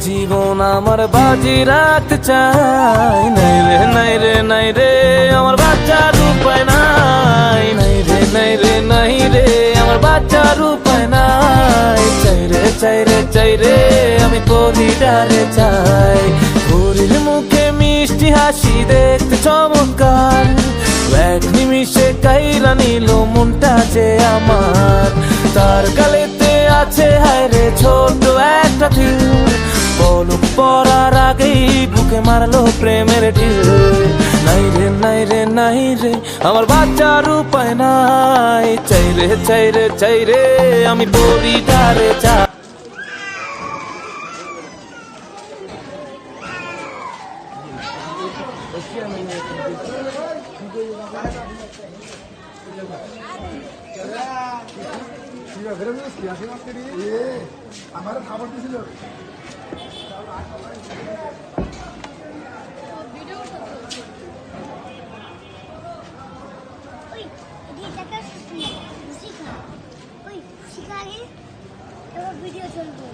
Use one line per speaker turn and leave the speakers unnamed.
জীবন আমার বাজি রাখতে চাই। নাই রে নাই রে নাই রে আমার বাচ্চার উপায় নাই। নাই রে নাই রে নাই রে আমার বাচ্চার উপায় নাই। চাই রে চাই রে চাই রে আমি পরিটারে চাই। ঘুরির মুখে মিষ্টি হাসি দেখতে চমৎকার, এক নিমিষে কাইরা নিল মনটা যে আমার। তার গালেতে আছে হায় রে ছোট একটা ঢিল, পলক পড়ার আগেই বুকে মারলো প্রেমের ঢিল। নাই রে নাই রে নাই রে আমার বাচ্চার উপায় নাই। চাই রে চাই রে চাই রে আমি পরিটারে চাই।
আমার খাবার দিয়েছিল।
ভিডিও চলবে।